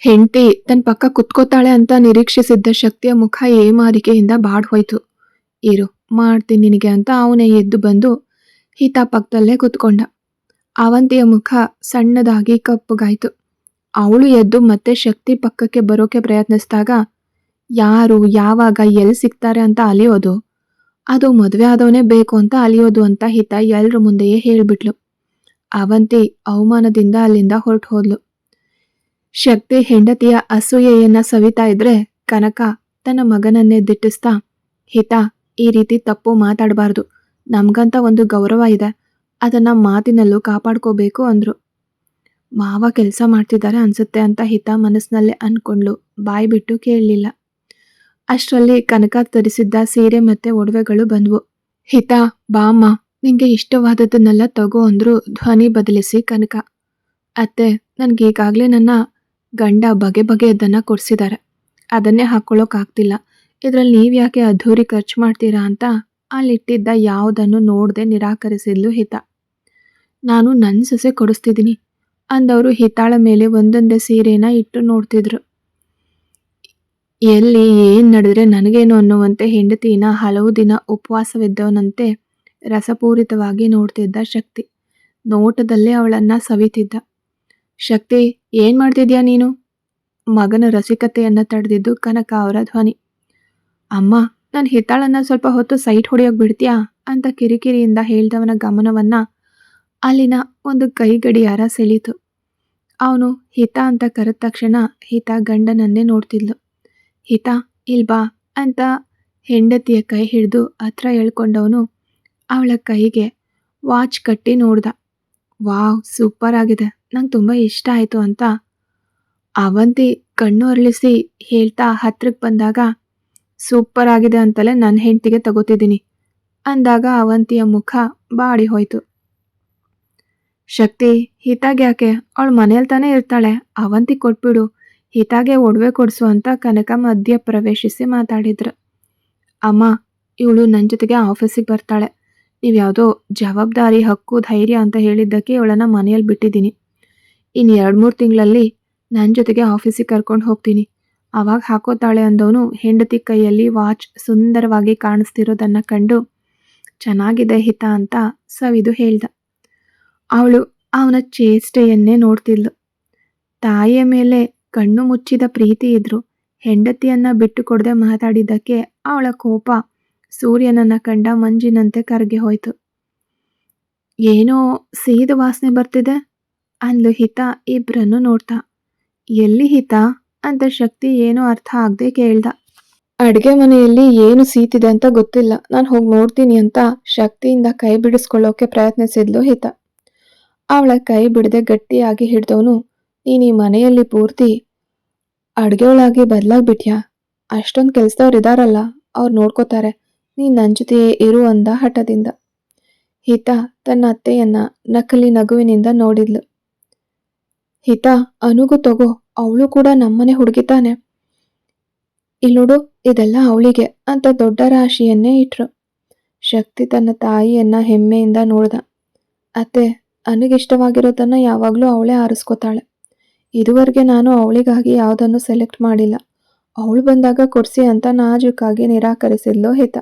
ಹೆಂಡ್ತಿ ತನ್ನ ಪಕ್ಕ ಕುತ್ಕೋತಾಳೆ ಅಂತ ನಿರೀಕ್ಷಿಸಿದ್ದ ಶಕ್ತಿಯ ಮುಖ ಏಮಾರಿಕೆಯಿಂದ ಬಾಡ್ಹೋಯ್ತು. ಇರು, ಮಾಡ್ತೀನಿ ನಿನಗೆ ಅಂತ ಅವನೇ ಎದ್ದು ಬಂದು ಹಿತ ಪಕ್ಕದಲ್ಲೇ ಕುತ್ಕೊಂಡ. ಅವಂತಿಯ ಮುಖ ಸಣ್ಣದಾಗಿ ಕಪ್ಪಗಾಯ್ತು. ಅವಳು ಎದ್ದು ಮತ್ತೆ ಶಕ್ತಿ ಪಕ್ಕಕ್ಕೆ ಬರೋಕೆ ಪ್ರಯತ್ನಿಸಿದಾಗ ಯಾರು ಯಾವಾಗ ಎಲ್ಲಿ ಸಿಗ್ತಾರೆ ಅಂತ ಅಲಿಯೋದು, ಅದು ಮದುವೆ ಆದವನೇ ಬೇಕು ಅಂತ ಅಲಿಯೋದು ಅಂತ ಹಿತ ಎಲ್ರ ಮುಂದೆಯೇ ಹೇಳ್ಬಿಟ್ಲು. ಅವಂತಿ ಅವಮಾನದಿಂದ ಅಲ್ಲಿಂದ ಹೊರಟು ಹೋದ್ಲು. ಶಕ್ತಿ ಹೆಂಡತಿಯ ಅಸೂಯೆಯನ್ನ ಸವಿತಾ ಇದ್ರೆ ಕನಕ ತನ್ನ ಮಗನನ್ನೇ ದಿಟ್ಟಿಸ್ತಾ, ಹಿತ, ಈ ರೀತಿ ತಪ್ಪು ಮಾತಾಡಬಾರ್ದು, ನಮ್ಗಂತ ಒಂದು ಗೌರವ ಇದೆ, ಅದನ್ನ ಮಾತಿನಲ್ಲೂ ಕಾಪಾಡ್ಕೋಬೇಕು ಅಂದ್ರು. ಮಾವ ಕೆಲಸ ಮಾಡ್ತಿದ್ದಾರೆ ಅನ್ಸುತ್ತೆ ಅಂತ ಹಿತ ಮನಸ್ಸಿನಲ್ಲೇ ಅನ್ಕೊಂಡ್ಲು, ಬಾಯಿ ಬಿಟ್ಟು ಕೇಳಲಿಲ್ಲ. ಅಷ್ಟರಲ್ಲಿ ಕನಕ ಧರಿಸಿದ್ದ ಸೀರೆ ಮತ್ತೆ ಒಡವೆಗಳು ಬಂದ್ವು. ಹಿತ, ಬಾಮ್ಮ, ನಿಂಗೆ ಇಷ್ಟವಾದದ್ದನ್ನೆಲ್ಲ ತಗೋ ಅಂದ್ರು ಧ್ವನಿ ಬದಲಿಸಿ ಕನಕ. ಅತ್ತೆ, ನನ್ಗೀಗಾಗ್ಲೇ ನನ್ನ ಗಂಡ ಬಗೆ ಬಗೆಯದನ್ನ ಕೊಡ್ಸಿದ್ದಾರೆ, ಅದನ್ನೇ ಹಾಕೊಳ್ಳೋಕಾಗ್ತಿಲ್ಲ, ಇದ್ರಲ್ಲಿ ನೀವ್ಯಾಕೆ ಅದ್ಧೂರಿ ಖರ್ಚು ಮಾಡ್ತೀರಾ ಅಂತ ಅಲ್ಲಿಟ್ಟಿದ್ದ ಯಾವುದನ್ನು ನೋಡದೆ ನಿರಾಕರಿಸಿದ್ಲು ಹಿತ. ನಾನು ನನ್ನ ಸೊಸೆ ಕೊಡಿಸ್ತಿದ್ದೀನಿ ಅಂದವರು ಹಿತಾಳ ಮೇಲೆ ಒಂದೊಂದೇ ಸೀರೆನ ಇಟ್ಟು ನೋಡ್ತಿದ್ರು. ಎಲ್ಲಿ ಏನ್ ನಡೆದ್ರೆ ನನಗೇನು ಅನ್ನುವಂತೆ ಹೆಂಡತಿನ ಹಲವು ದಿನ ಉಪವಾಸವಿದ್ದವನಂತೆ ರಸಪೂರಿತವಾಗಿ ನೋಡ್ತಿದ್ದ ಶಕ್ತಿ. ನೋಟದಲ್ಲೇ ಅವಳನ್ನ ಸವಿತಿದ್ದ. ಶಕ್ತಿ, ಏನ್ ಮಾಡ್ತಿದ್ಯಾ ನೀನು? ಮಗನ ರಸಿಕತೆಯನ್ನ ತಡೆದಿದ್ದು ಕನಕ ಅವರ ಧ್ವನಿ. ಅಮ್ಮ, ನಾನು ಹಿತಾಳನ್ನ ಸ್ವಲ್ಪ ಹೊತ್ತು ಸೈಟ್ ಹೊಡೆಯೋಕ್ ಬಿಡ್ತೀಯಾ ಅಂತ ಕಿರಿಕಿರಿಯಿಂದ ಹೇಳ್ದವನ ಗಮನವನ್ನ ಅಲ್ಲಿನ ಒಂದು ಕೈ ಗಡಿಯಾರ ಸೆಳೀತು. ಅವನು ಹಿತ ಅಂತ ಕರೆದ ತಕ್ಷಣ ಹಿತ ಗಂಡನನ್ನೇ ನೋಡ್ತಿದ್ಲು. ಹಿತ, ಇಲ್ಬಾ ಅಂತ ಹೆಂಡತಿಯ ಕೈ ಹಿಡಿದು ಹತ್ರ ಎಳ್ಕೊಂಡವನು ಅವಳ ಕೈಗೆ ವಾಚ್ ಕಟ್ಟಿ ನೋಡ್ದ. ವಾವ್, ಸೂಪರ್ ಆಗಿದೆ, ನಂಗೆ ತುಂಬ ಇಷ್ಟ ಆಯಿತು ಅಂತ ಅವಂತಿ ಕಣ್ಣು ಅರಳಿಸಿ ಹೇಳ್ತಾ ಹತ್ರಕ್ಕೆ ಬಂದಾಗ, ಸೂಪರ್ ಆಗಿದೆ ಅಂತಲೇ ನನ್ನ ಹೆಂಡತಿಗೆ ತಗೋತಿದ್ದೀನಿ ಅಂದಾಗ ಅವಂತಿಯ ಮುಖ ಬಾಡಿ ಹೋಯ್ತು. ಶಕ್ತಿ, ಹಿತಾಗೆ ಯಾಕೆ, ಅವಳು ಮನೇಲಿ ತಾನೇ ಇರ್ತಾಳೆ, ಅವಂತಿ ಕೊಟ್ಬಿಡು, ಹಿತಾಗೆ ಒಡವೆ ಕೊಡಿಸು ಅಂತ ಕನಕ ಮಧ್ಯ ಪ್ರವೇಶಿಸಿ ಮಾತಾಡಿದ್ರು. ಅಮ್ಮ, ಇವಳು ನನ್ನ ಜೊತೆಗೆ ಆಫೀಸಿಗೆ ಬರ್ತಾಳೆ, ನೀವು ಯಾವುದೋ ಜವಾಬ್ದಾರಿ, ಹಕ್ಕು, ಧೈರ್ಯ ಅಂತ ಹೇಳಿದ್ದಕ್ಕೆ ಇವಳನ್ನ ಮನೆಯಲ್ಲಿ ಬಿಟ್ಟಿದ್ದೀನಿ. ಇನ್ನು 2-3 ತಿಂಗಳಲ್ಲಿ ನನ್ನ ಜೊತೆಗೆ ಆಫೀಸಿಗೆ ಕರ್ಕೊಂಡು ಹೋಗ್ತೀನಿ, ಆವಾಗ ಹಾಕೋತಾಳೆ ಅಂದವನು ಹೆಂಡತಿ ಕೈಯಲ್ಲಿ ವಾಚ್ ಸುಂದರವಾಗಿ ಕಾಣಿಸ್ತಿರೋದನ್ನ ಕಂಡು ಚೆನ್ನಾಗಿದೆ ಹಿತ ಅಂತ ಸವಿದು ಹೇಳ್ದ. ಅವಳು ಅವನ ಚೇಷ್ಟೆಯನ್ನೇ ನೋಡ್ತಿದ್ಲು. ತಾಯಿಯ ಮೇಲೆ ಕಣ್ಣು ಮುಚ್ಚಿದ ಪ್ರೀತಿ ಇದ್ರು ಹೆಂಡತಿಯನ್ನ ಬಿಟ್ಟು ಕೊಡದೆ ಮಾತಾಡಿದ್ದಕ್ಕೆ ಅವಳ ಕೋಪ ಸೂರ್ಯನನ್ನ ಕಂಡ ಮಂಜಿನಂತೆ ಕರಗಿ ಹೋಯ್ತು. ಏನೋ ಸೀದ ವಾಸನೆ ಬರ್ತಿದೆ ಅಂದ್ಲು ಹಿತ ಇಬ್ರನ್ನು ನೋಡ್ತಾ. ಎಲ್ಲಿ ಹಿತ ಅಂತ ಶಕ್ತಿ ಏನೋ ಅರ್ಥ ಆಗದೆ ಕೇಳ್ದ. ಅಡ್ಗೆ ಮನೆಯಲ್ಲಿ ಏನು ಸೀತಿದೆ ಅಂತ ಗೊತ್ತಿಲ್ಲ, ನಾನು ಹೋಗಿ ನೋಡ್ತೀನಿ ಅಂತ ಶಕ್ತಿಯಿಂದ ಕೈ ಬಿಡಿಸ್ಕೊಳ್ಳೋಕೆ ಪ್ರಯತ್ನಿಸಿದ್ಲು ಹಿತ. ಅವಳ ಕೈ ಬಿಡದೆ ಗಟ್ಟಿಯಾಗಿ ಹಿಡ್ದವನು, ನೀನು ಈ ಮನೆಯಲ್ಲಿ ಪೂರ್ತಿ ಅಡ್ಗೆಯೊಳಾಗಿ ಬದಲಾಗ್ಬಿಟ್ಯಾ, ಅಷ್ಟೊಂದು ಕೆಲ್ಸದವ್ರು ಇದಾರಲ್ಲ, ಅವ್ರು ನೋಡ್ಕೋತಾರೆ, ನೀನು ನನ್ನ ಜೊತೆಯೇ ಇರು ಅಂದ ಹಠದಿಂದ. ಹಿತ ತನ್ನ ಅತ್ತೆಯನ್ನ ನಕಲಿ ನಗುವಿನಿಂದ ನೋಡಿದ್ಲು. ಹಿತ, ಅನುಗೂ ತಗೋ, ಅವಳು ಕೂಡ ನಮ್ಮನೆ ಹುಡುಗಿತಾನೆ, ಇಲ್ಲೋಡು ಇದೆಲ್ಲ ಅವಳಿಗೆ ಅಂತ ದೊಡ್ಡ ರಾಶಿಯನ್ನೇ ಇಟ್ರು. ಶಕ್ತಿ ತನ್ನ ತಾಯಿಯನ್ನ ಹೆಮ್ಮೆಯಿಂದ ನೋಡ್ದ. ಅತ್ತೆ, ನನಗಿಷ್ಟವಾಗಿರೋದನ್ನ ಯಾವಾಗಲೂ ಅವಳೇ ಆರಿಸ್ಕೋತಾಳೆ, ಇದುವರೆಗೆ ನಾನು ಅವಳಿಗಾಗಿ ಯಾವುದನ್ನು ಸೆಲೆಕ್ಟ್ ಮಾಡಿಲ್ಲ, ಅವಳು ಬಂದಾಗ ಕೊಡ್ಸಿ ಅಂತ ನಾಜೂಕಾಗಿ ನಿರಾಕರಿಸಿದ್ಲು ಹಿತ.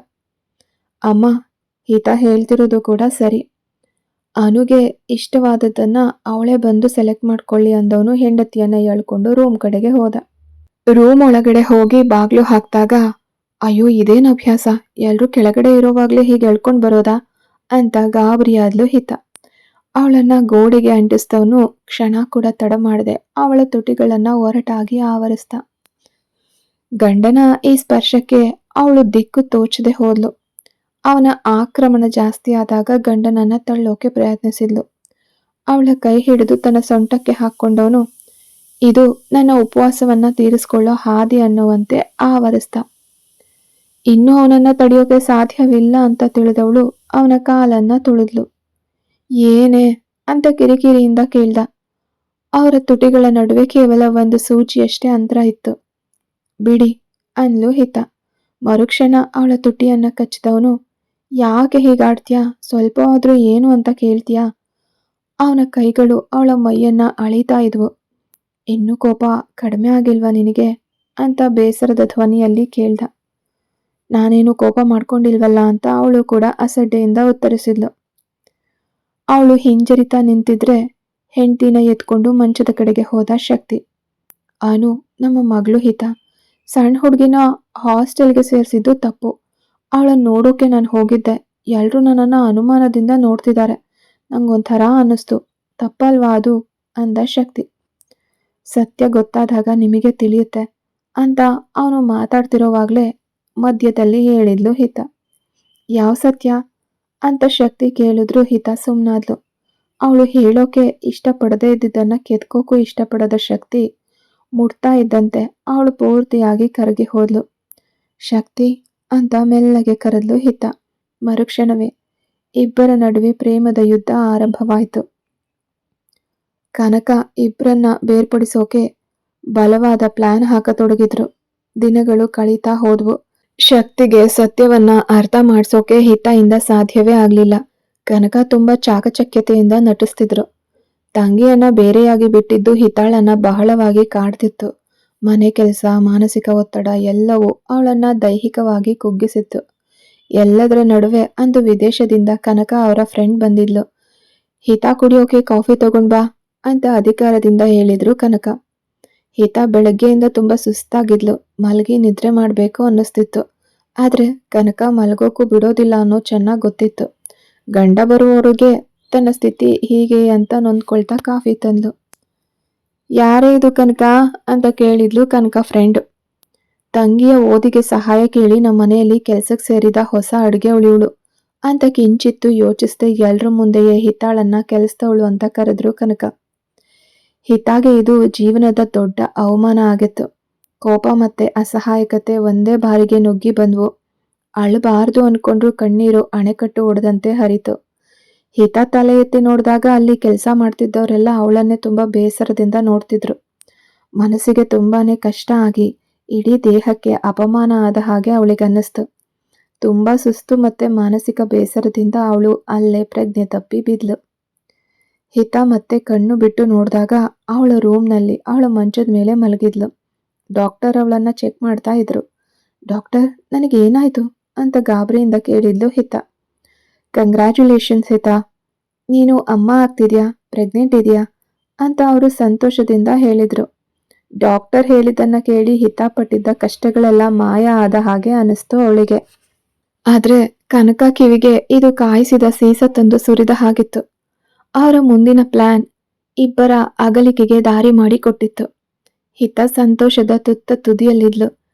ಅಮ್ಮ, ಹಿತ ಹೇಳ್ತಿರೋದು ಕೂಡ ಸರಿ, ಅನುಗೆ ಇಷ್ಟವಾದದ್ದನ್ನ ಅವಳೇ ಬಂದು ಸೆಲೆಕ್ಟ್ ಮಾಡ್ಕೊಳ್ಳಿ ಅಂದವನು ಹೆಂಡತಿಯನ್ನ ಎಳ್ಕೊಂಡು ರೂಮ್ ಕಡೆಗೆ ಹೋದ. ರೂಮ್ ಒಳಗಡೆ ಹೋಗಿ ಬಾಗ್ಲು ಹಾಕ್ದಾಗ, ಅಯ್ಯೋ ಇದೇನು ಅಭ್ಯಾಸ, ಎಲ್ರೂ ಕೆಳಗಡೆ ಇರೋವಾಗ್ಲೇ ಹೀಗೆ ಎಳ್ಕೊಂಡು ಬರೋದಾ ಅಂತ ಗಾಬರಿಯಾದ್ಲು ಹಿತ. ಅವಳನ್ನ ಗೋಡೆಗೆ ಅಂಟಿಸಿದವನು ಕ್ಷಣ ಕೂಡ ತಡ ಮಾಡದೆ ಅವಳ ತುಟಿಗಳನ್ನ ಒರಟಾಗಿ ಆವರಿಸ್ದ. ಗಂಡನ ಈ ಸ್ಪರ್ಶಕ್ಕೆ ಅವಳು ದಿಕ್ಕು ತೋಚದೆ ಹೋದ್ಲು. ಅವನ ಆಕ್ರಮಣ ಜಾಸ್ತಿ ಆದಾಗ ಗಂಡನನ್ನ ತಳ್ಳೋಕೆ ಪ್ರಯತ್ನಿಸಿದ್ಲು. ಅವಳ ಕೈ ಹಿಡಿದು ತನ್ನ ಸೊಂಟಕ್ಕೆ ಹಾಕ್ಕೊಂಡವನು ಇದು ನನ್ನ ಉಪವಾಸವನ್ನ ತೀರಿಸ್ಕೊಳ್ಳೋ ಹಾದಿ ಅನ್ನುವಂತೆ ಆವರಿಸ್ದ. ಇನ್ನೂ ಅವನನ್ನ ತಡೆಯೋಕೆ ಸಾಧ್ಯವಿಲ್ಲ ಅಂತ ತಿಳಿದವಳು ಅವನ ಕಾಲನ್ನ ತುಳಿದ್ಲು. ಏನೇ ಅಂತ ಕಿರಿಕಿರಿಯಿಂದ ಕೇಳ್ದ. ಅವರ ತುಟಿಗಳ ನಡುವೆ ಕೇವಲ ಒಂದು ಸೂಚಿಯಷ್ಟೇ ಅಂತರ ಇತ್ತು. ಬಿಡಿ ಅನ್ಲು ಹಿತ. ಮರುಕ್ಷಣ ಅವಳ ತುಟಿಯನ್ನ ಕಚ್ಚಿದವನು, ಯಾಕೆ ಹೀಗಾಡ್ತೀಯಾ, ಸ್ವಲ್ಪ ಆದ್ರೂ ಏನು ಅಂತ ಕೇಳ್ತೀಯಾ? ಅವನ ಕೈಗಳು ಅವಳ ಮೈಯನ್ನ ಅಳಿತಾ ಇದ್ವು. ಇನ್ನೂ ಕೋಪ ಕಡಿಮೆ ಆಗಿಲ್ವಾ ನಿನಗೆ ಅಂತ ಬೇಸರದ ಧ್ವನಿಯಲ್ಲಿ ಕೇಳ್ದ. ನಾನೇನು ಕೋಪ ಮಾಡ್ಕೊಂಡಿಲ್ವಲ್ಲ ಅಂತ ಅವಳು ಕೂಡ ಅಸಡ್ಡೆಯಿಂದ ಉತ್ತರಿಸಿದ್ಲು. ಅವಳು ಹಿಂಜರಿತಾ ನಿಂತಿದ್ರೆ ಹೆಂಡ್ತಿನ ಎತ್ಕೊಂಡು ಮಂಚದ ಕಡೆಗೆ ಹೋದ ಶಕ್ತಿ. ಅನು, ನಮ್ಮ ಮಗಳು ಹಿತ, ಸಣ್ಣ ಹುಡುಗಿನ ಹಾಸ್ಟೆಲ್ಗೆ ಸೇರಿಸಿದ್ದು ತಪ್ಪು. ಅವಳನ್ನು ನೋಡೋಕೆ ನಾನು ಹೋಗಿದ್ದೆ. ಎಲ್ಲರೂ ನನ್ನನ್ನು ಅನುಮಾನದಿಂದ ನೋಡ್ತಿದ್ದಾರೆ. ನಂಗೊಂಥರ ಅನ್ನಿಸ್ತು. ತಪ್ಪಲ್ವಾ ಅದು ಅಂದ ಶಕ್ತಿ. ಸತ್ಯ ಗೊತ್ತಾದಾಗ ನಿಮಗೆ ತಿಳಿಯುತ್ತೆ ಅಂತ ಅವನು ಮಾತಾಡ್ತಿರೋವಾಗಲೇ ಮಧ್ಯದಲ್ಲಿ ಹೇಳಿದ್ಲು ಹಿತ. ಯಾವ ಸತ್ಯ ಅಂತ ಶಕ್ತಿ ಕೇಳಿದ್ರು ಹಿತ ಸುಮ್ಮನಾದ್ಲು. ಅವಳು ಹೇಳೋಕೆ ಇಷ್ಟಪಡದೇ ಇದ್ದಿದ್ದನ್ನ ಕೆತ್ಕೋಕ್ಕೂ ಇಷ್ಟಪಡದ ಶಕ್ತಿ ಮುಟ್ತಾ ಇದ್ದಂತೆ ಅವಳು ಪೂರ್ತಿಯಾಗಿ ಕರಗಿ ಹೋದ್ಲು. ಶಕ್ತಿ ಅಂತ ಮೆಲ್ಲಗೆ ಕರೆದ್ಲು ಹಿತ. ಮರುಕ್ಷಣವೇ ಇಬ್ಬರ ನಡುವೆ ಪ್ರೇಮದ ಯುದ್ಧ ಆರಂಭವಾಯಿತು. ಕನಕ ಇಬ್ಬರನ್ನ ಬೇರ್ಪಡಿಸೋಕೆ ಬಲವಾದ ಪ್ಲಾನ್ ಹಾಕತೊಡಗಿದ್ರು. ದಿನಗಳು ಕಳೀತಾ ಹೋದ್ವು. ಶಕ್ತಿಗೆ ಸತ್ಯವನ್ನ ಅರ್ಥ ಮಾಡ್ಸೋಕೆ ಹಿತಯಿಂದ ಸಾಧ್ಯವೇ ಆಗ್ಲಿಲ್ಲ. ಕನಕ ತುಂಬಾ ಚಾಕಚಕ್ಯತೆಯಿಂದ ನಟಿಸ್ತಿದ್ರು. ತಂಗಿಯನ್ನ ಬೇರೆಯಾಗಿ ಬಿಟ್ಟಿದ್ದು ಹಿತಾಳನ್ನ ಬಹಳವಾಗಿ ಕಾಡ್ತಿತ್ತು. ಮನೆ ಕೆಲಸ, ಮಾನಸಿಕ ಒತ್ತಡ ಎಲ್ಲವೂ ಅವಳನ್ನ ದೈಹಿಕವಾಗಿ ಕುಗ್ಗಿಸಿತ್ತು. ಎಲ್ಲದರ ನಡುವೆ ಅಂದು ವಿದೇಶದಿಂದ ಕನಕ ಅವರ ಫ್ರೆಂಡ್ ಬಂದಿದ್ಲು. ಹಿತ ಕುಡಿಯೋಕೆ ಕಾಫಿ ತಗೊಂಡ್ ಬಾ ಅಂತ ಅಧಿಕಾರದಿಂದ ಹೇಳಿದ್ರು ಕನಕ. ಹಿತ ಬೆಳಗ್ಗೆಯಿಂದ ತುಂಬಾ ಸುಸ್ತಾಗಿದ್ಲು. ಮಲಗಿ ನಿದ್ರೆ ಮಾಡ್ಬೇಕು ಅನ್ನಿಸ್ತಿತ್ತು. ಆದ್ರೆ ಕನಕ ಮಲಗೋಕು ಬಿಡೋದಿಲ್ಲ ಅನ್ನೋ ಚೆನ್ನಾಗಿ ಗೊತ್ತಿತ್ತು. ಗಂಡ ಬರುವವರೆಗೆ ತನ್ನ ಸ್ಥಿತಿ ಹೀಗೆ ಅಂತ ನೊಂದ್ಕೊಳ್ತಾ ಕಾಫಿ ತಂದ್ಲು. ಯಾರೇ ಇದು ಕನಕ ಅಂತ ಕೇಳಿದ್ಲು ಕನಕ ಫ್ರೆಂಡ್. ತಂಗಿಯ ಓದಿಗೆ ಸಹಾಯ ಕೇಳಿ ನಮ್ಮ ಮನೆಯಲ್ಲಿ ಕೆಲ್ಸಕ್ಕೆ ಸೇರಿದ ಹೊಸ ಅಡುಗೆ ಉಳಿಯವಳು ಅಂತ ಕಿಂಚಿತ್ತು ಯೋಚಿಸ್ದೆ ಎಲ್ರ ಮುಂದೆಯೇ ಹಿತಾಳನ್ನ ಕೆಲಸದವಳು ಅಂತ ಕರೆದ್ರು ಕನಕ. ಹಿತಾಗೆ ಇದು ಜೀವನದ ದೊಡ್ಡ ಅವಮಾನ ಆಗಿತ್ತು. ಕೋಪ ಮತ್ತೆ ಅಸಹಾಯಕತೆ ಒಂದೇ ಬಾರಿಗೆ ನುಗ್ಗಿ ಬಂದ್ವು. ಅಳಬಾರ್ದು ಅನ್ಕೊಂಡ್ರು ಕಣ್ಣೀರು ಅಣೆಕಟ್ಟು ಒಡೆದಂತೆ ಹರಿತು. ಹಿತ ತಲೆ ಎತ್ತಿ ನೋಡಿದಾಗ ಅಲ್ಲಿ ಕೆಲಸ ಮಾಡ್ತಿದ್ದವರೆಲ್ಲ ಅವಳನ್ನೇ ತುಂಬಾ ಬೇಸರದಿಂದ ನೋಡ್ತಿದ್ರು. ಮನಸ್ಸಿಗೆ ತುಂಬಾನೇ ಕಷ್ಟ ಆಗಿ ಇಡೀ ದೇಹಕ್ಕೆ ಅಪಮಾನ ಆದ ಹಾಗೆ ಅವಳಿಗೆ ಅನ್ನಿಸ್ತು. ತುಂಬಾ ಸುಸ್ತು ಮತ್ತೆ ಮಾನಸಿಕ ಬೇಸರದಿಂದ ಅವಳು ಅಲ್ಲೇ ಪ್ರಜ್ಞೆ ತಪ್ಪಿ ಬಿದ್ಲು. ಹಿತ ಮತ್ತೆ ಕಣ್ಣು ಬಿಟ್ಟು ನೋಡಿದಾಗ ಅವಳ ರೂಮ್ನಲ್ಲಿ ಅವಳ ಮಂಚದ ಮೇಲೆ ಮಲಗಿದ್ಲು. ಡಾಕ್ಟರ್ ಅವಳನ್ನ ಚೆಕ್ ಮಾಡ್ತಾ ಇದ್ರು. ಡಾಕ್ಟರ್, ನನಗೇನಾಯ್ತು ಅಂತ ಗಾಬರಿಯಿಂದ ಕೇಳಿದ್ಲು ಹಿತ. ಕಂಗ್ರ್ಯಾಚುಲೇಷನ್ಸ್ ಹಿತ, ನೀನು ಅಮ್ಮ ಆಗ್ತಿದ್ಯಾ, ಪ್ರೆಗ್ನೆಂಟ್ ಇದೆಯಾ ಅಂತ ಅವರು ಸಂತೋಷದಿಂದ ಹೇಳಿದ್ರು. ಡಾಕ್ಟರ್ ಹೇಳಿದ್ದನ್ನ ಕೇಳಿ ಹಿತ ಪಟ್ಟಿದ್ದ ಕಷ್ಟಗಳೆಲ್ಲ ಮಾಯ ಆದ ಹಾಗೆ ಅನಿಸ್ತು ಅವಳಿಗೆ. ಆದ್ರೆ ಕನಕ ಕಿವಿಗೆ ಇದು ಕಾಯಿಸಿದ ಸೀಸ ತಂದು ಸುರಿದ ಹಾಗಿತ್ತು. ಅವರ ಮುಂದಿನ ಪ್ಲಾನ್ ಇಬ್ಬರ ಅಗಲಿಕೆಗೆ ದಾರಿ ಮಾಡಿ ಕೊಟ್ಟಿತ್ತು. ಹಿತ ಸಂತೋಷದ ತುತ್ತ ತುದಿಯಲ್ಲಿದ್ಲು.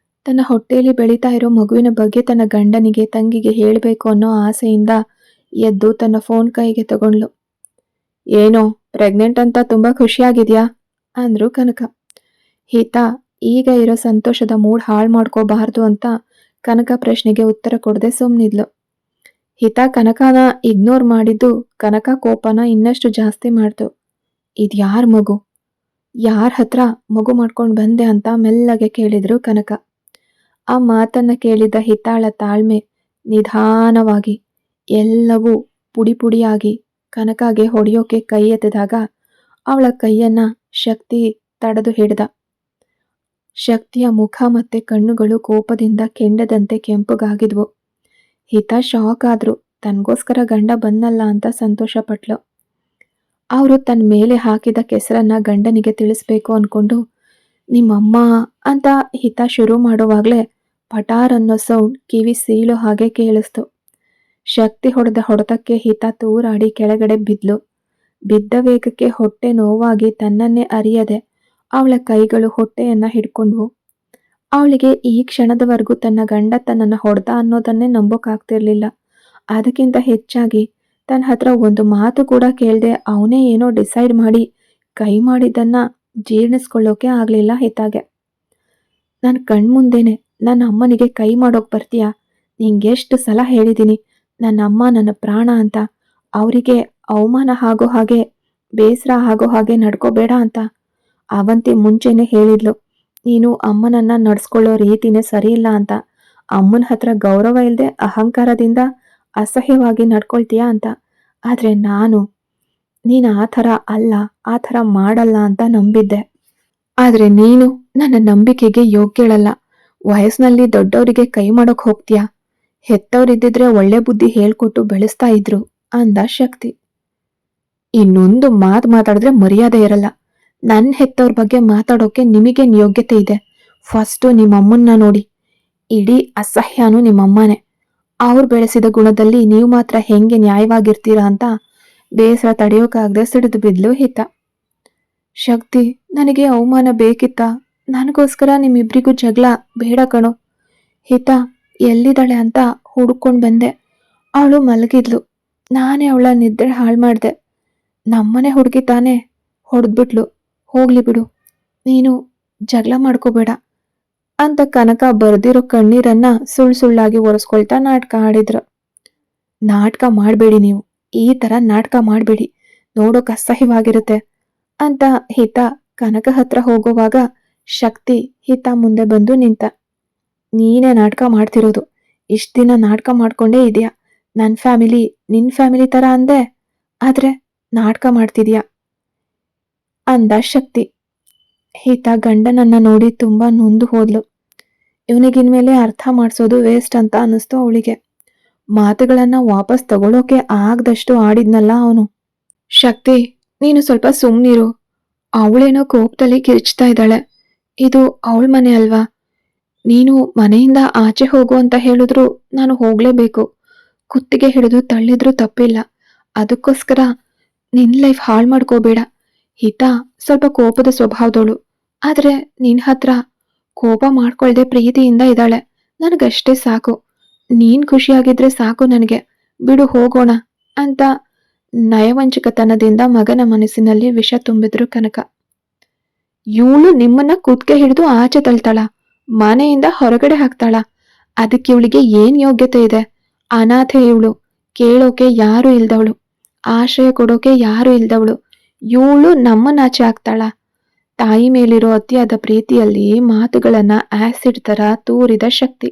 ತನ್ನ ಹೊಟ್ಟೆಯಲ್ಲಿ ಬೆಳೀತಾ ಇರೋ ಮಗುವಿನ ಬಗ್ಗೆ ತನ್ನ ಗಂಡನಿಗೆ ತಂಗಿಗೆ ಹೇಳಬೇಕು ಅನ್ನೋ ಆಸೆಯಿಂದ ಎದ್ದು ತನ್ನ ಫೋನ್ ಕೈಗೆ ತಗೊಂಡ್ಲು. ಏನೋ ಪ್ರೆಗ್ನೆಂಟ್ ಅಂತ ತುಂಬಾ ಖುಷಿಯಾಗಿದ್ಯಾ ಅಂದ್ರು ಕನಕ. ಹಿತ ಈಗ ಇರೋ ಸಂತೋಷದ ಮೂಡ್ ಹಾಳು ಮಾಡ್ಕೋಬಾರ್ದು ಅಂತ ಕನಕ ಪ್ರಶ್ನೆಗೆ ಉತ್ತರ ಕೊಡದೆ ಸುಮ್ಮನಿದ್ಲು. ಹಿತ ಕನಕನ ಇಗ್ನೋರ್ ಮಾಡಿದ್ದು ಕನಕ ಕೋಪನ ಇನ್ನಷ್ಟು ಜಾಸ್ತಿ ಮಾಡ್ತು. ಇದ್ಯಾರ ಮಗು, ಯಾರ ಹತ್ರ ಮಗು ಮಾಡ್ಕೊಂಡು ಬಂದೆ ಅಂತ ಮೆಲ್ಲಗೆ ಕೇಳಿದ್ರು ಕನಕ. ಆ ಮಾತನ್ನ ಕೇಳಿದ ಹಿತಾಳ ತಾಳ್ಮೆ ನಿಧಾನವಾಗಿ ಎಲ್ಲವೂ ಪುಡಿ ಪುಡಿಯಾಗಿ ಕನಕಗೆ ಹೊಡೆಯೋಕೆ ಕೈ ಎತ್ತಿದಾಗ ಅವಳ ಕೈಯನ್ನ ಶಕ್ತಿ ತಡೆದು ಹಿಡ್ದ. ಶಕ್ತಿಯ ಮುಖ ಮತ್ತೆ ಕಣ್ಣುಗಳು ಕೋಪದಿಂದ ಕೆಂಡದಂತೆ ಕೆಂಪುಗಾಗಿದ್ವು. ಹಿತ ಶಾಕ್ ಆದ್ರು. ತನ್ಗೋಸ್ಕರ ಗಂಡ ಬಂದಲ್ಲ ಅಂತ ಸಂತೋಷ ಪಟ್ಲು. ಅವರು ತನ್ನ ಮೇಲೆ ಹಾಕಿದ ಕೆಸರನ್ನ ಗಂಡನಿಗೆ ತಿಳಿಸ್ಬೇಕು ಅನ್ಕೊಂಡು ನಿಮ್ಮಮ್ಮ ಅಂತ ಹಿತ ಶುರು ಮಾಡುವಾಗ್ಲೇ ಪಟಾರ್ ಅನ್ನೋ ಸೌಂಡ್ ಕಿವಿ ಸೀಳೋ ಹಾಗೆ ಕೇಳಿಸ್ತು. ಶಕ್ತಿ ಹೊಡೆದ ಹೊಡೆತಕ್ಕೆ ಹಿತ ತೂರಾಡಿ ಕೆಳಗಡೆ ಬಿದ್ಲು. ಬಿದ್ದ ವೇಗಕ್ಕೆ ಹೊಟ್ಟೆ ನೋವಾಗಿ ತನ್ನನ್ನೇ ಅರಿಯದೆ ಅವಳ ಕೈಗಳು ಹೊಟ್ಟೆಯನ್ನ ಹಿಡ್ಕೊಂಡ್ವು. ಅವಳಿಗೆ ಈ ಕ್ಷಣದವರೆಗೂ ತನ್ನ ಗಂಡ ತನ್ನನ್ನು ಹೊಡೆದ ಅನ್ನೋದನ್ನೇ ನಂಬೋಕಾಗ್ತಿರ್ಲಿಲ್ಲ. ಅದಕ್ಕಿಂತ ಹೆಚ್ಚಾಗಿ ತನ್ನ ಹತ್ರ ಒಂದು ಮಾತು ಕೂಡ ಕೇಳದೆ ಅವನೇ ಏನೋ ಡಿಸೈಡ್ ಮಾಡಿ ಕೈ ಮಾಡಿದ್ದನ್ನ ಜೀರ್ಣಿಸ್ಕೊಳ್ಳೋಕೆ ಆಗ್ಲಿಲ್ಲ ಹಿತಾಗೆ. ನನ್ನ ಕಣ್ಮುಂದೆನೆ ನನ್ನ ಅಮ್ಮನಿಗೆ ಕೈ ಮಾಡೋಕ್ ಬರ್ತೀಯಾ? ನಿಂಗೆಷ್ಟು ಸಲ ಹೇಳಿದ್ದೀನಿ ನನ್ನ ಅಮ್ಮ ನನ್ನ ಪ್ರಾಣ ಅಂತ. ಅವರಿಗೆ ಅವಮಾನ ಆಗೋ ಹಾಗೆ, ಬೇಸರ ಆಗೋ ಹಾಗೆ ನಡ್ಕೋಬೇಡ ಅಂತ. ಅವಂತಿ ಮುಂಚೆನೆ ಹೇಳಿದ್ಲು, ನೀನು ಅಮ್ಮನನ್ನ ನಡ್ಸ್ಕೊಳ್ಳೋ ರೀತಿನೇ ಸರಿಯಿಲ್ಲ ಅಂತ. ಅಮ್ಮನ ಹತ್ರ ಗೌರವ ಇಲ್ಲದೆ ಅಹಂಕಾರದಿಂದ ಅಸಹ್ಯವಾಗಿ ನಡ್ಕೊಳ್ತೀಯಾ ಅಂತ. ಆದ್ರೆ ನೀನು ಆ ಥರ ಅಲ್ಲ, ಆ ಥರ ಮಾಡಲ್ಲ ಅಂತ ನಂಬಿದ್ದೆ. ಆದ್ರೆ ನೀನು ನನ್ನ ನಂಬಿಕೆಗೆ ಯೋಗ್ಯಳಲ್ಲ. ವಯಸ್ಸಿನಲ್ಲಿ ದೊಡ್ಡವರಿಗೆ ಕೈ ಮಾಡೋಕ್ ಹೋಗ್ತೀಯಾ? ಹೆತ್ತವರಿದ್ದಿದ್ರೆ ಒಳ್ಳೆ ಬುದ್ಧಿ ಹೇಳ್ಕೊಟ್ಟು ಬೆಳೆಸ್ತಾ ಇದ್ರು ಅಂದ ಶಕ್ತಿ. ಇನ್ನೊಂದು ಮಾತು ಮಾತಾಡಿದ್ರೆ ಮರ್ಯಾದೆ ಇರಲ್ಲ. ನನ್ನ ಹೆತ್ತವ್ರ ಬಗ್ಗೆ ಮಾತಾಡೋಕೆ ನಿಮಗೇನ್ ಯೋಗ್ಯತೆ ಇದೆ? ಫಸ್ಟು ನಿಮ್ಮಮ್ಮನ್ನ ನೋಡಿ. ಇಡೀ ಅಸಹ್ಯನೂ ನಿಮ್ಮಮ್ಮನೇ. ಅವ್ರು ಬೆಳೆಸಿದ ಗುಣದಲ್ಲಿ ನೀವು ಮಾತ್ರ ಹೆಂಗೆ ನ್ಯಾಯವಾಗಿರ್ತೀರಾ ಅಂತ ಬೇಸರ ತಡೆಯೋಕಾಗದೆ ಸಿಡಿದು ಬಿದ್ಲು ಹಿತ. ಶಕ್ತಿ, ನನಗೆ ಅವಮಾನ ಬೇಕಿತ್ತ? ನನಗೋಸ್ಕರ ನಿಮ್ಮಿಬ್ರಿಗೂ ಜಗಳ ಬೇಡ ಕಣೋ. ಹಿತ ಎಲ್ಲಿದ್ದಾಳೆ ಅಂತ ಹುಡ್ಕೊಂಡ್ ಬಂದೆ. ಅವಳು ಮಲಗಿದ್ಲು. ನಾನೇ ಅವಳ ನಿದ್ರೆ ಹಾಳು ಮಾಡ್ದೆ. ನಮ್ಮನೆ ಹುಡುಗಿ ತಾನೇ, ಹೊಡೆದ್ಬಿಟ್ಲು. ಹೋಗ್ಲಿ ಬಿಡು, ನೀನು ಜಗಳ ಮಾಡ್ಕೋಬೇಡ ಅಂತ ಕನಕ ಬರ್ದಿರೋ ಕಣ್ಣೀರನ್ನ ಸುಳ್ಳಾಗಿ ಒರೆಸ್ಕೊಳ್ತಾ ನಾಟಕ ಆಡಿದ್ರು. ನಾಟಕ ಮಾಡಬೇಡಿ ನೀವು, ಈ ತರ ನಾಟಕ ಮಾಡಬೇಡಿ, ನೋಡೋಕ್ ಅಸಹ್ಯವಾಗಿರುತ್ತೆ ಅಂತ ಹಿತ ಕನಕ ಹತ್ರ ಹೋಗುವಾಗ ಶಕ್ತಿ ಹಿತ ಮುಂದೆ ಬಂದು ನಿಂತ. ನೀನೇ ನಾಟಕ ಮಾಡ್ತಿರೋದು. ಇಷ್ಟ ದಿನ ನಾಟಕ ಮಾಡ್ಕೊಂಡೇ ಇದೆಯಾ. ನನ್ನ ಫ್ಯಾಮಿಲಿ ನಿನ್ ಫ್ಯಾಮಿಲಿ ತರ ಅಂದೆ, ಆದ್ರೆ ನಾಟಕ ಮಾಡ್ತಿದ್ಯಾ ಅಂದ ಶಕ್ತಿ. ಹಿತ ಗಂಡನನ್ನ ನೋಡಿ ತುಂಬಾ ನೊಂದು ಹೋದ್ಲು. ಇವನಿಗಿನ್ಮೇಲೆ ಅರ್ಥ ಮಾಡಿಸೋದು ವೇಸ್ಟ್ ಅಂತ ಅನ್ನಿಸ್ತು ಅವಳಿಗೆ. ಮಾತುಗಳನ್ನ ವಾಪಸ್ ತಗೊಳ್ಳೋಕೆ ಆಗದಷ್ಟು ಆಡಿದ್ನಲ್ಲ ಅವನು. ಶಕ್ತಿ, ನೀನು ಸ್ವಲ್ಪ ಸುಮ್ನಿರು. ಅವಳೇನೋ ಕೋಪದಲ್ಲಿ ಕಿರ್ಚ್ತಾ ಇದ್ದಾಳೆ. ಇದು ಅವಳ ಮನೆ ಅಲ್ವಾ? ನೀನು ಮನೆಯಿಂದ ಆಚೆ ಹೋಗು ಅಂತ ಹೇಳಿದ್ರು ನಾನು ಹೋಗ್ಲೇಬೇಕು. ಕುತ್ತಿಗೆ ಹಿಡಿದು ತಳ್ಳಿದ್ರು ತಪ್ಪಿಲ್ಲ. ಅದಕ್ಕೋಸ್ಕರ ನಿನ್ ಲೈಫ್ ಹಾಳು ಮಾಡ್ಕೋಬೇಡ. ಹಿತ ಸ್ವಲ್ಪ ಕೋಪದ ಸ್ವಭಾವದವಳು, ಆದ್ರೆ ನಿನ್ ಹತ್ರ ಕೋಪ ಮಾಡ್ಕೊಳ್ದೆ ಪ್ರೀತಿಯಿಂದ ಇದ್ದಾಳೆ. ನನಗಷ್ಟೇ ಸಾಕು. ನೀನ್ ಖುಷಿಯಾಗಿದ್ರೆ ಸಾಕು ನನಗೆ. ಬಿಡು ಹೋಗೋಣ ಅಂತ ನಯವಂಚಕತನದಿಂದ ಮಗನ ಮನಸ್ಸಿನಲ್ಲಿ ವಿಷ ತುಂಬಿದ್ರು ಕನಕ. ಇವಳು ನಿಮ್ಮನ್ನ ಕುತ್ತಿಗೆ ಹಿಡಿದು ಆಚೆ ತಳ್ತಾಳ, ಮನೆಯಿಂದ ಹೊರಗಡೆ ಹಾಕ್ತಾಳ. ಅದಕ್ಕೆ ಇವಳಿಗೆ ಏನ್ ಯೋಗ್ಯತೆ ಇದೆ? ಅನಾಥೆ ಇವಳು, ಕೇಳೋಕೆ ಯಾರು ಇಲ್ದವಳು, ಆಶ್ರಯ ಕೊಡೋಕೆ ಯಾರು ಇಲ್ದವಳು. ಇವಳು ನಮ್ಮನ್ನಾಚೆ ಹಾಕ್ತಾಳ. ತಾಯಿ ಮೇಲಿರೋ ಅತಿಯಾದ ಪ್ರೀತಿಯಲ್ಲಿ ಮಾತುಗಳನ್ನ ಆಸಿಡ್ ತರ ತೂರಿದ ಶಕ್ತಿ.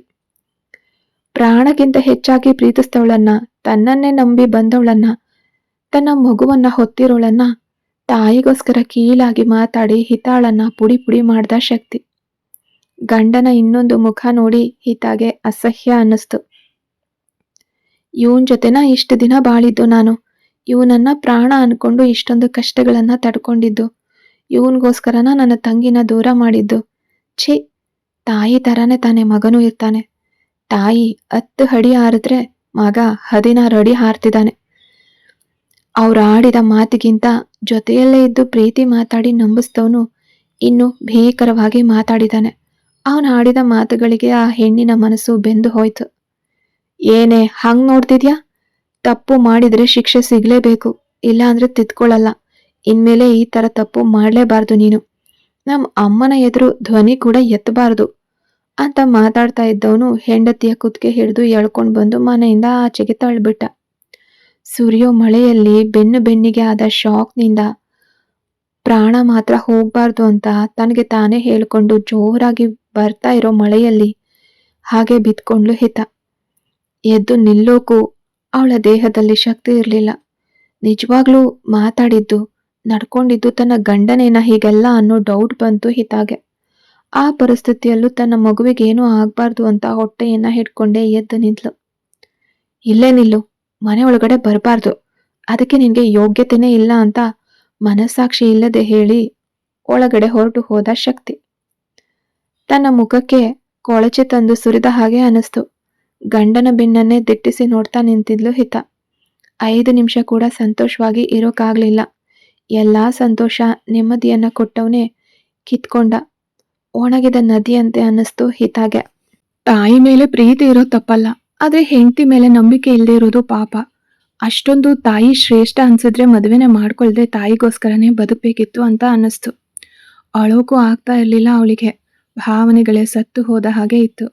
ಪ್ರಾಣಕ್ಕಿಂತ ಹೆಚ್ಚಾಗಿ ಪ್ರೀತಿಸ್ತವಳನ್ನ, ತನ್ನನ್ನೇ ನಂಬಿ ಬಂದವಳನ್ನ, ತನ್ನ ಮಗುವನ್ನ ಹೊತ್ತಿರೋಳನ್ನ ತಾಯಿಗೋಸ್ಕರ ಕೀಳಾಗಿ ಮಾತಾಡಿ ಹಿತಾಳನ್ನ ಪುಡಿ ಪುಡಿ ಮಾಡ್ದ ಶಕ್ತಿ. ಗಂಡನ ಇನ್ನೊಂದು ಮುಖ ನೋಡಿ ಹಿತಾಗೆ ಅಸಹ್ಯ ಅನ್ನಿಸ್ತು. ಇವನ್ ಜೊತೆನ ಇಷ್ಟು ದಿನ ಬಾಳಿದ್ದು ನಾನು. ಇವನನ್ನ ಪ್ರಾಣ ಅನ್ಕೊಂಡು ಇಷ್ಟೊಂದು ಕಷ್ಟಗಳನ್ನ ತಡ್ಕೊಂಡಿದ್ದು. ಇವನ್ಗೋಸ್ಕರನ ನನ್ನ ತಂಗಿನ ದೂರ ಮಾಡಿದ್ದು. ಛೀ, ತಾಯಿ ತರಾನೇ ತಾನೆ ಮಗನೂ ಇರ್ತಾನೆ. ತಾಯಿ 10 ಅಡಿ ಹಾರಿದ್ರೆ ಮಗ 16 ಅಡಿ ಹಾರ್ತಿದ್ದಾನೆ. ಅವ್ರು ಆಡಿದ ಮಾತಿಗಿಂತ ಜೊತೆಯಲ್ಲೇ ಇದ್ದು ಪ್ರೀತಿ ಮಾತಾಡಿ ನಂಬಿಸ್ತವನು ಇನ್ನು ಭೀಕರವಾಗಿ ಮಾತಾಡಿದಾನೆ. ಅವನು ಆಡಿದ ಮಾತುಗಳಿಗೆ ಆ ಹೆಣ್ಣಿನ ಮನಸ್ಸು ಬೆಂದು ಹೋಯ್ತು. ಏನೇ ಹಂಗ್ ನೋಡ್ತಿದ್ಯಾ? ತಪ್ಪು ಮಾಡಿದ್ರೆ ಶಿಕ್ಷೆ ಸಿಗ್ಲೇಬೇಕು, ಇಲ್ಲ ಅಂದ್ರೆ ತಿದ್ಕೊಳ್ಳಲ್ಲ. ಇನ್ಮೇಲೆ ಈ ತರ ತಪ್ಪು ಮಾಡ್ಲೇಬಾರ್ದು ನೀನು. ನಮ್ಮ ಅಮ್ಮನ ಎದುರು ಧ್ವನಿ ಕೂಡ ಎತ್ತಬಾರ್ದು ಅಂತ ಮಾತಾಡ್ತಾ ಇದ್ದವನು ಹೆಂಡತಿಯ ಕುತ್ತಿಗೆ ಹಿಡಿದು ಎಳ್ಕೊಂಡ್ ಬಂದು ಮನೆಯಿಂದ ಆಚೆಗೆ ತಳ್ಳಿಬಿಟ್ಟ. ಸುರಿಯೋ ಮಳೆಯಲ್ಲಿ ಬೆನ್ನಿಗೆ ಆದ ಶಾಕ್ನಿಂದ ಪ್ರಾಣ ಮಾತ್ರ ಹೋಗ್ಬಾರ್ದು ಅಂತ ತನಗೆ ತಾನೇ ಹೇಳ್ಕೊಂಡು ಜೋರಾಗಿ ಬರ್ತಾ ಇರೋ ಮಳೆಯಲ್ಲಿ ಹಾಗೆ ಬಿದ್ಕೊಂಡ್ಲು ಹಿತ. ಎದ್ದು ನಿಲ್ಲೋಕು ಅವಳ ದೇಹದಲ್ಲಿ ಶಕ್ತಿ ಇರಲಿಲ್ಲ. ನಿಜವಾಗ್ಲೂ ಮಾತಾಡಿದ್ದು ನಡ್ಕೊಂಡಿದ್ದು ತನ್ನ ಗಂಡನೇನ ಹೀಗೆಲ್ಲ ಅನ್ನೋ ಡೌಟ್ ಬಂತು ಹಿತಾಗೆ. ಆ ಪರಿಸ್ಥಿತಿಯಲ್ಲೂ ತನ್ನ ಮಗುವಿಗೇನೂ ಆಗ್ಬಾರ್ದು ಅಂತ ಹೊಟ್ಟೆಯನ್ನ ಹಿಡ್ಕೊಂಡೇ ಎದ್ದು ನಿಂತ್ಲು. ಇಲ್ಲೇ ನಿಲ್ಲು, ಮನೆ ಒಳಗಡೆ ಬರಬಾರ್ದು, ಅದಕ್ಕೆ ನಿನ್ಗೆ ಯೋಗ್ಯತೆನೇ ಇಲ್ಲ ಅಂತ ಮನಸ್ಸಾಕ್ಷಿ ಇಲ್ಲದೆ ಹೇಳಿ ಒಳಗಡೆ ಹೊರಟು ಹೋದ ಶಕ್ತಿ. ತನ್ನ ಮುಖಕ್ಕೆ ಕೊಳಚೆ ತಂದು ಸುರಿದ ಹಾಗೆ ಅನಿಸ್ತು. ಗಂಡನ ಬೆನ್ನನ್ನೇ ದಿಟ್ಟಿಸಿ ನೋಡ್ತಾ ನಿಂತಿದ್ಲು ಹಿತ. 5 ನಿಮಿಷ ಕೂಡ ಸಂತೋಷವಾಗಿ ಇರೋಕ್ಕಾಗ್ಲಿಲ್ಲ. ಎಲ್ಲಾ ಸಂತೋಷ ನೆಮ್ಮದಿಯನ್ನ ಕೊಟ್ಟವನೇ ಕಿತ್ಕೊಂಡ. ಒಣಗಿದ ನದಿಯಂತೆ ಅನ್ನಿಸ್ತು ಹಿತಾಗೆ. ತಾಯಿ ಮೇಲೆ ಪ್ರೀತಿ ಇರೋ ತಪ್ಪಲ್ಲ, ಆದ್ರೆ ಹೆಂಡತಿ ಮೇಲೆ ನಂಬಿಕೆ ಇಲ್ಲದೆ ಇರೋದು ಪಾಪ. ಅಷ್ಟೊಂದು ತಾಯಿ ಶ್ರೇಷ್ಠ ಅನ್ಸಿದ್ರೆ ಮದುವೆನೇ ಮಾಡ್ಕೊಳ್ದೆ ತಾಯಿಗೋಸ್ಕರನೇ ಬದುಕಬೇಕಿತ್ತು ಅಂತ ಅನ್ನಿಸ್ತು. ಅಳೋಕು ಆಗ್ತಾ ಇರ್ಲಿಲ್ಲ ಅವಳಿಗೆ. ಭಾವನೆಗಳೇ ಸತ್ತು ಹೋದ ಹಾಗೆ ಇತ್ತು.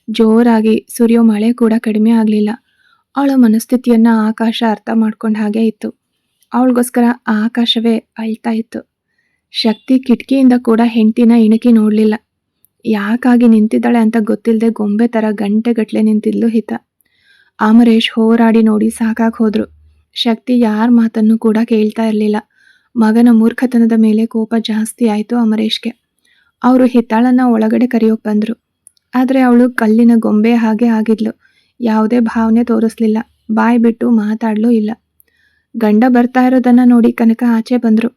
ಜೋರಾಗಿ ಸುರಿಯೋ ಮಳೆ ಕೂಡ ಕಡಿಮೆ ಆಗ್ಲಿಲ್ಲ. ಅವಳ ಮನಸ್ಥಿತಿಯನ್ನ ಆಕಾಶ ಅರ್ಥ ಮಾಡ್ಕೊಂಡ ಹಾಗೆ ಇತ್ತು. ಅವಳಿಗೋಸ್ಕರ ಆಕಾಶವೇ ಅಳ್ತಾ ಇತ್ತು. ಶಕ್ತಿ ಕಿಟಕಿಯಿಂದ ಕೂಡ ಹೆಂಡತಿನ ಇಣಕಿ ನೋಡ್ಲಿಲ್ಲ. ಯಾಕಾಗಿ ನಿಂತಿದ್ದಾಳೆ ಅಂತ ಗೊತ್ತಿಲ್ಲದೆ ಗೊಂಬೆ ತರ ಗಂಟೆಗಟ್ಲೆ ನಿಂತಿದ್ಲು ಹಿತ. ಅಮರೇಶ್ ಹೋರಾಡಿ ನೋಡಿ ಸಾಕಾಗಿ ಹೋದ್ರು. ಶಕ್ತಿ ಯಾರ ಮಾತನ್ನು ಕೂಡ ಕೇಳ್ತಾ ಇರಲಿಲ್ಲ. ಮಗನ ಮೂರ್ಖತನದ ಮೇಲೆ ಕೋಪ ಜಾಸ್ತಿ ಆಯ್ತು ಅಮರೇಶ್ಗೆ. ಅವರು ಹಿತ್ತಾಳನ್ನ ಒಳಗಡೆ ಕರೆಯೋಕೆ ಬಂದರು. ಆದರೆ ಅವಳು ಕಲ್ಲಿನ ಗೊಂಬೆ ಹಾಗೆ ಆಗಿದ್ಲು. ಯಾವುದೇ ಭಾವನೆ ತೋರಿಸ್ಲಿಲ್ಲ, ಬಾಯಿ ಬಿಟ್ಟು ಮಾತಾಡಲೂ ಇಲ್ಲ. ಗಂಡ ಬರ್ತಾ ಇರೋದನ್ನ ನೋಡಿ ಕನಕ ಆಚೆ ಬಂದರು.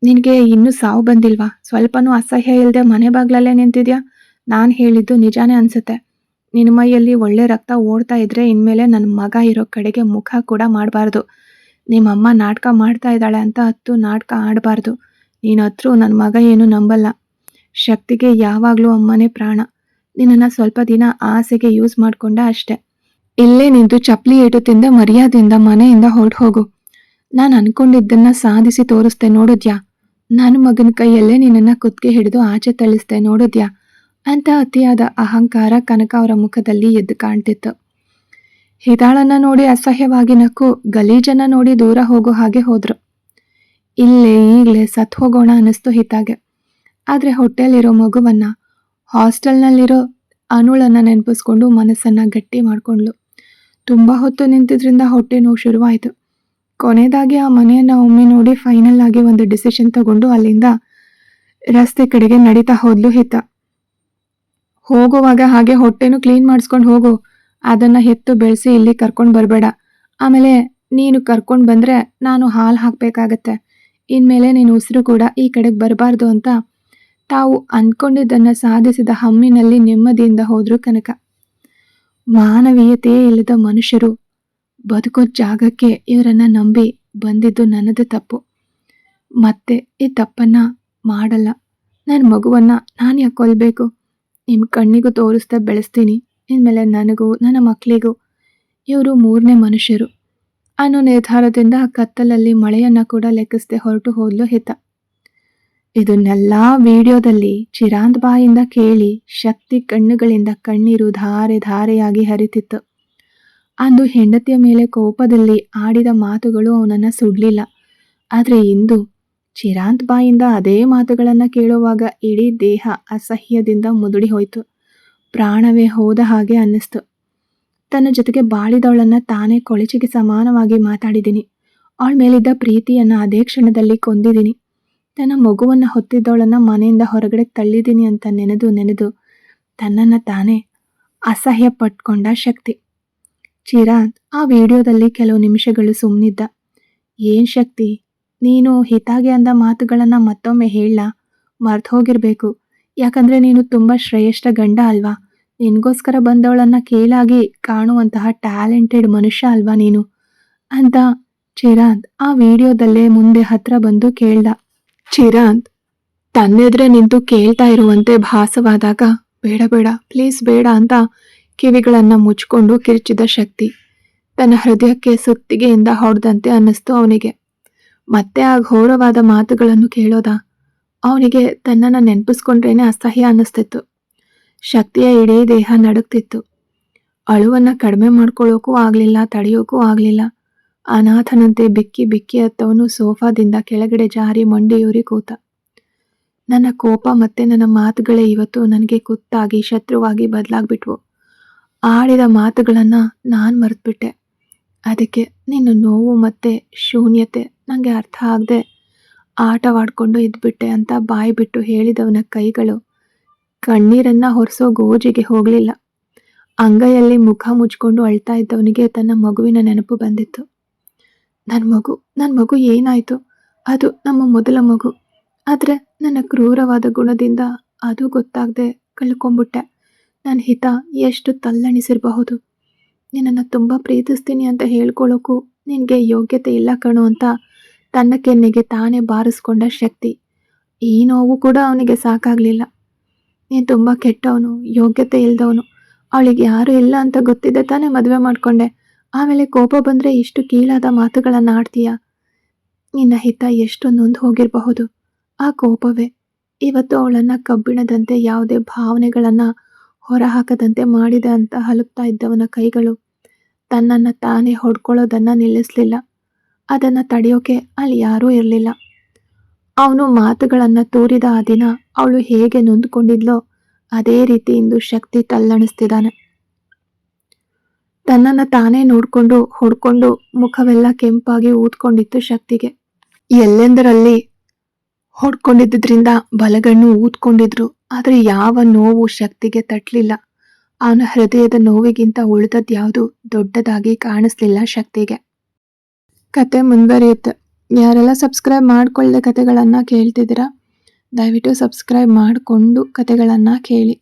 ನಿನಗೆ ಇನ್ನೂ ಸಾವು ಬಂದಿಲ್ವಾ? ಸ್ವಲ್ಪನೂ ಅಸಹ್ಯ ಇಲ್ಲದೆ ಮನೆ ಬಾಗ್ಲಲ್ಲೇ ನಿಂತಿದ್ಯಾ? ನಾನು ಹೇಳಿದ್ದು ನಿಜಾನೇ ಅನ್ಸುತ್ತೆ. ನಿನ್ನ ಮೈಯಲ್ಲಿ ಒಳ್ಳೆ ರಕ್ತ ಓಡ್ತಾ ಇದ್ರೆ ಇನ್ಮೇಲೆ ನನ್ನ ಮಗ ಇರೋ ಕಡೆಗೆ ಮುಖ ಕೂಡ ಮಾಡಬಾರ್ದು. ನಿಮ್ಮಮ್ಮ ನಾಟಕ ಮಾಡ್ತಾ ಇದ್ದಾಳೆ ಅಂತ ಹತ್ತು ನಾಟಕ ಆಡಬಾರ್ದು. ನೀನು ಹತ್ರೂ ನನ್ನ ಮಗ ಏನು ನಂಬಲ್ಲ. ಶಕ್ತಿಗೆ ಯಾವಾಗಲೂ ಅಮ್ಮನೇ ಪ್ರಾಣ. ನಿನ್ನನ್ನು ಸ್ವಲ್ಪ ದಿನ ಆಸೆಗೆ ಯೂಸ್ ಮಾಡ್ಕೊಂಡ ಅಷ್ಟೆ. ಇಲ್ಲೇ ನಿಂತು ಚಪ್ಪಲಿ ಏಟು ತಿಂದ ಮರ್ಯಾದೆಯಿಂದ ಮನೆಯಿಂದ ಹೊರಟು ಹೋಗು. ನಾನು ಅನ್ಕೊಂಡಿದ್ದನ್ನ ಸಾಧಿಸಿ ತೋರಿಸ್ದೆ ನೋಡಿದ್ಯಾ? ನನ್ನ ಮಗನ ಕೈಯಲ್ಲೇ ನಿನ್ನನ್ನು ಕುತ್ತಿಗೆ ಹಿಡಿದು ಆಚೆ ತಳಿಸ್ದೆ ನೋಡಿದ್ಯಾ ಅಂತ ಅತಿಯಾದ ಅಹಂಕಾರ ಕನಕ ಅವರ ಮುಖದಲ್ಲಿ ಎದ್ದು ಕಾಣ್ತಿತ್ತು. ಹಿತಾಳನ್ನ ನೋಡಿ ಅಸಹ್ಯವಾಗಿ ನಕ್ಕು ಗಲೀಜನ್ನ ನೋಡಿ ದೂರ ಹೋಗೋ ಹಾಗೆ ಹೋದ್ರು. ಇಲ್ಲೇ ಈಗಲೇ ಸತ್ ಹೋಗೋಣ ಅನ್ನಿಸ್ತು ಹಿತಾಗೆ. ಆದರೆ ಹೊಟ್ಟೆಲಿರೋ ಮಗುವನ್ನ, ಹಾಸ್ಟೆಲ್ನಲ್ಲಿರೋ ಅನುಳನ್ನ ನೆನಪಿಸ್ಕೊಂಡು ಮನಸ್ಸನ್ನ ಗಟ್ಟಿ ಮಾಡ್ಕೊಂಡ್ಲು. ತುಂಬ ಹೊತ್ತು ನಿಂತಿದ್ರಿಂದ ಹೊಟ್ಟೆ ನೋವು ಶುರುವಾಯಿತು. ಕೊನೆಯದಾಗಿ ಆ ಮನೆಯನ್ನ ಒಮ್ಮೆ ನೋಡಿ ಫೈನಲ್ ಆಗಿ ಒಂದು ಡಿಸಿಷನ್ ತಗೊಂಡು ಅಲ್ಲಿಂದ ರಸ್ತೆ ಕಡೆಗೆ ನಡೀತಾ ಹೋದ್ಲು ಹಿತ. ಹೋಗುವಾಗ ಹಾಗೆ ಹೊಟ್ಟೆನೂ ಕ್ಲೀನ್ ಮಾಡಿಸ್ಕೊಂಡು ಹೋಗು. ಅದನ್ನ ಹೆತ್ತು ಬೆಳೆಸಿ ಇಲ್ಲಿ ಕರ್ಕೊಂಡು ಬರಬೇಡ. ಆಮೇಲೆ ನೀನು ಕರ್ಕೊಂಡು ಬಂದರೆ ನಾನು ಹಾಲು ಹಾಕಬೇಕಾಗತ್ತೆ. ಇನ್ಮೇಲೆ ನೀನು ಉಸಿರು ಕೂಡ ಈ ಕಡೆಗೆ ಬರಬಾರ್ದು ಅಂತ ತಾವು ಅಂದ್ಕೊಂಡಿದ್ದನ್ನು ಸಾಧಿಸಿದ ಹಮ್ಮಿನಲ್ಲಿ ನೆಮ್ಮದಿಯಿಂದ ಹೋದ್ರು ಕನಕ. ಮಾನವೀಯತೆಯೇ ಇಲ್ಲದ ಮನುಷ್ಯರು ಬದುಕೋ ಜಾಗಕ್ಕೆ ಇವರನ್ನ ನಂಬಿ ಬಂದಿದ್ದು ನನ್ನದು ತಪ್ಪು. ಮತ್ತೆ ಈ ತಪ್ಪನ್ನ ಮಾಡಲ್ಲ. ನನ್ನ ಮಗುವನ್ನ ನಾನು ಯಾಕೆ ಕೊಲ್ಲಬೇಕು? ನಿಮ್ಮ ಕಣ್ಣಿಗೂ ತೋರಿಸ್ತಾ ಬೆಳೆಸ್ತೀನಿ. ಇನ್ಮೇಲೆ ನನಗೂ ನನ್ನ ಮಕ್ಕಳಿಗೂ ಇವರು ಮೂರನೇ ಮನುಷ್ಯರು ಅನ್ನೋ ನಿರ್ಧಾರದಿಂದ ಆ ಕತ್ತಲಲ್ಲಿ ಮಳೆಯನ್ನ ಕೂಡ ಲೆಕ್ಕಿಸದೆ ಹೊರಟು ಹೋದ್ಲು ಹಿತ. ಇದನ್ನೆಲ್ಲ ವಿಡಿಯೋದಲ್ಲಿ ಚಿರಾಂತ್ ಬಾಯಿಂದ ಕೇಳಿ ಶಕ್ತಿ ಕಣ್ಣುಗಳಿಂದ ಕಣ್ಣೀರು ಧಾರೆ ಧಾರೆಯಾಗಿ ಹರಿತಿತ್ತು. ಅಂದು ಹೆಂಡತಿಯ ಮೇಲೆ ಕೋಪದಲ್ಲಿ ಆಡಿದ ಮಾತುಗಳು ಅವನನ್ನು ಸುಡ್ಲಿಲ್ಲ. ಆದರೆ ಇಂದು ಚಿರಾಂತ್ ಬಾಯಿಂದ ಅದೇ ಮಾತುಗಳನ್ನು ಕೇಳುವಾಗ ಇಡೀ ದೇಹ ಅಸಹ್ಯದಿಂದ ಮುದುಡಿ ಹೋಯಿತು. ಪ್ರಾಣವೇ ಹೋದ ಹಾಗೆ ಅನ್ನಿಸ್ತು. ತನ್ನ ಜೊತೆಗೆ ಬಾಳಿದವಳನ್ನ ತಾನೇ ಕೊಳಚಿಗೆ ಸಮಾನವಾಗಿ ಮಾತಾಡಿದ್ದೀನಿ. ಅವಳ ಮೇಲಿದ್ದ ಪ್ರೀತಿಯನ್ನು ಅದೇ ಕ್ಷಣದಲ್ಲಿ ಕೊಂದಿದ್ದೀನಿ. ತನ್ನ ಮಗುವನ್ನು ಹೊತ್ತಿದ್ದವಳನ್ನ ಮನೆಯಿಂದ ಹೊರಗಡೆ ತಳ್ಳಿದ್ದೀನಿ ಅಂತ ನೆನೆದು ತನ್ನನ್ನು ತಾನೇ ಅಸಹ್ಯ ಪಟ್ಕೊಂಡ ಶಕ್ತಿ. ಚಿರಾಂತ್ ಆ ವಿಡಿಯೋದಲ್ಲಿ ಕೆಲವು ನಿಮಿಷಗಳು ಸುಮ್ಮನಿದ್ದ. ಏನ್ ಶಕ್ತಿ, ನೀನು ಹಿತಾಗೆ ಅಂದ ಮಾತುಗಳನ್ನು ಮತ್ತೊಮ್ಮೆ ಹೇಳ? ಮರ್ತು ಹೋಗಿರ್ಬೇಕು. ಯಾಕಂದರೆ ನೀನು ತುಂಬ ಶ್ರೇಷ್ಠ ಗಂಡ ಅಲ್ವಾ? ನಿನಗೋಸ್ಕರ ಬಂದವಳನ್ನು ಕೀಳಾಗಿ ಕಾಣುವಂತಹ ಟ್ಯಾಲೆಂಟೆಡ್ ಮನುಷ್ಯ ಅಲ್ವಾ ನೀನು ಅಂತ ಚಿರಾಂತ್ ಆ ವಿಡಿಯೋದಲ್ಲೇ ಮುಂದೆ ಹತ್ರ ಬಂದು ಕೇಳ್ದ. ಚಿರಾಂತ್ ತನ್ನೆದ್ರೆ ನಿಂತು ಕೇಳ್ತಾ ಇರುವಂತೆ ಭಾಸವಾದಾಗ ಬೇಡ ಬೇಡ ಪ್ಲೀಸ್ ಬೇಡ ಅಂತ ಕಿವಿಗಳನ್ನು ಮುಚ್ಕೊಂಡು ಕಿರ್ಚಿದ ಶಕ್ತಿ ತನ್ನ ಹೃದಯಕ್ಕೆ ಸುತ್ತಿಗೆಯಿಂದ ಹೊಡೆದಂತೆ ಅನ್ನಿಸ್ತು ಅವನಿಗೆ. ಮತ್ತೆ ಆ ಘೋರವಾದ ಮಾತುಗಳನ್ನು ಕೇಳೋದ ಅವನಿಗೆ ತನ್ನನ್ನು ನೆನಪಿಸ್ಕೊಂಡ್ರೇನೆ ಅಸಹ್ಯ ಅನ್ನಿಸ್ತಿತ್ತು. ಶಕ್ತಿಯ ಇಡೀ ದೇಹ ನಡುಗ್ತಿತ್ತು. ಅಳುವನ್ನು ಕಡಿಮೆ ಮಾಡ್ಕೊಳ್ಳೋಕ್ಕೂ ಆಗಲಿಲ್ಲ, ತಡೆಯೋಕ್ಕೂ ಆಗಲಿಲ್ಲ. ಅನಾಥನಂತೆ ಬಿಕ್ಕಿ ಬಿಕ್ಕಿ ಅತ್ತವನು ಸೋಫಾದಿಂದ ಕೆಳಗಡೆ ಜಾರಿ ಮಂಡಿಯೂರಿ ಕೂತ. ನನ್ನ ಕೋಪ ಮತ್ತೆ ನನ್ನ ಮಾತುಗಳೇ ಇವತ್ತು ನನಗೆ ಕುತ್ತಾಗಿ ಶತ್ರುವಾಗಿ ಬದಲಾಗ್ಬಿಟ್ವು. ಆಡಿದ ಮಾತುಗಳನ್ನು ನಾನು ಮರೆತುಬಿಟ್ಟೆ. ಅದಕ್ಕೆ ನಿನ್ನ ನೋವು ಮತ್ತು ಶೂನ್ಯತೆ ನನಗೆ ಅರ್ಥ ಆಗದೆ ಆಟವಾಡಿಕೊಂಡು ಇದ್ಬಿಟ್ಟೆ ಅಂತ ಬಾಯಿ ಬಿಟ್ಟು ಹೇಳಿದವನ ಕೈಗಳು ಕಣ್ಣೀರನ್ನು ಹೊರಿಸೋ ಗೋಜಿಗೆ ಹೋಗಲಿಲ್ಲ. ಅಂಗೈಯಲ್ಲಿ ಮುಖ ಮುಚ್ಕೊಂಡು ಅಳ್ತಾ ಇದ್ದವನಿಗೆ ತನ್ನ ಮಗುವಿನ ನೆನಪು ಬಂದಿತ್ತು. ನನ್ನ ಮಗು ಏನಾಯಿತು? ಅದು ನಮ್ಮ ಮೊದಲ ಮಗು. ಆದರೆ ನನ್ನ ಕ್ರೂರವಾದ ಗುಣದಿಂದ ಅದು ಗೊತ್ತಾಗದೆ ಕಳ್ಕೊಂಬಿಟ್ಟೆ. ನನ್ನ ಹಿತ ಎಷ್ಟು ತಲ್ಲಣಿಸಿರಬಹುದು. ನಿನ್ನನ್ನು ತುಂಬ ಪ್ರೀತಿಸ್ತೀನಿ ಅಂತ ಹೇಳ್ಕೊಳ್ಳೋಕ್ಕೂ ನಿನಗೆ ಯೋಗ್ಯತೆ ಇಲ್ಲ ಕಣೋ ಅಂತ ತನ್ನ ಕೆನ್ನೆಗೆ ತಾನೇ ಬಾರಿಸ್ಕೊಂಡ ಶಕ್ತಿ. ಈ ನೋವು ಕೂಡ ಅವನಿಗೆ ಸಾಕಾಗಲಿಲ್ಲ. ನೀನು ತುಂಬ ಕೆಟ್ಟವನು, ಯೋಗ್ಯತೆ ಇಲ್ಲದವನು. ಅವಳಿಗೆ ಯಾರೂ ಇಲ್ಲ ಅಂತ ಗೊತ್ತಿದ್ದೆ ತಾನೇ ಮದುವೆ ಮಾಡಿಕೊಂಡೆ. ಆಮೇಲೆ ಕೋಪ ಬಂದರೆ ಇಷ್ಟು ಕೀಳಾದ ಮಾತುಗಳನ್ನು ಆಡ್ತೀಯ. ನಿನ್ನ ಹಿತ ಎಷ್ಟು ನೊಂದು ಹೋಗಿರಬಹುದು. ಆ ಕೋಪವೇ ಇವತ್ತು ಅವಳನ್ನು ಕಬ್ಬಿಣದಂತೆ ಯಾವುದೇ ಭಾವನೆಗಳನ್ನು ಹೊರಹಾಕದಂತೆ ಮಾಡಿದೆ ಅಂತ ಹಲುಕ್ತಾ ಇದ್ದವನ ಕೈಗಳು ತನ್ನನ್ನು ತಾನೇ ಹೊಡ್ಕೊಳ್ಳೋದನ್ನು ನಿಲ್ಲಿಸಲಿಲ್ಲ. ಅದನ್ನು ತಡೆಯೋಕೆ ಅಲ್ಲಿ ಯಾರೂ ಇರಲಿಲ್ಲ. ಅವನು ಮಾತುಗಳನ್ನು ತೂರಿದ ಆ ದಿನ ಅವಳು ಹೇಗೆ ನೊಂದುಕೊಂಡಿದ್ಲೋ ಅದೇ ರೀತಿ ಇಂದು ಶಕ್ತಿ ತಲ್ಲಣಿಸ್ತಿದ್ದಾನೆ. ತನ್ನನ್ನು ತಾನೇ ನೋಡಿಕೊಂಡು ಹೊಡ್ಕೊಂಡು ಮುಖವೆಲ್ಲ ಕೆಂಪಾಗಿ ಊದ್ಕೊಂಡಿತ್ತು ಶಕ್ತಿಗೆ. ಎಲ್ಲೆಂದರಲ್ಲಿ ಹೊಡ್ಕೊಂಡಿದ್ದರಿಂದ ಬಲಗಣ್ಣು ಊದ್ಕೊಂಡಿದ್ರು. ಆದ್ರೆ ಯಾವ ನೋವು ಶಕ್ತಿಗೆ ತಟ್ಲಿಲ್ಲ. ಅವನ ಹೃದಯದ ನೋವಿಗಿಂತ ಉಳಿದದ್ಯಾವುದು ದೊಡ್ಡದಾಗಿ ಕಾಣಿಸ್ಲಿಲ್ಲ ಶಕ್ತಿಗೆ. ಕತೆ ಮುಂದುವರಿಯುತ್ತೆ. ಯಾರೆಲ್ಲ ಸಬ್ಸ್ಕ್ರೈಬ್ ಮಾಡ್ಕೊಳ್ಳದೆ ಕತೆಗಳನ್ನ ಕೇಳ್ತಿದ್ದೀರಾ, ದಯವಿಟ್ಟು ಸಬ್ಸ್ಕ್ರೈಬ್ ಮಾಡಿಕೊಂಡು ಕತೆಗಳನ್ನ ಕೇಳಿ.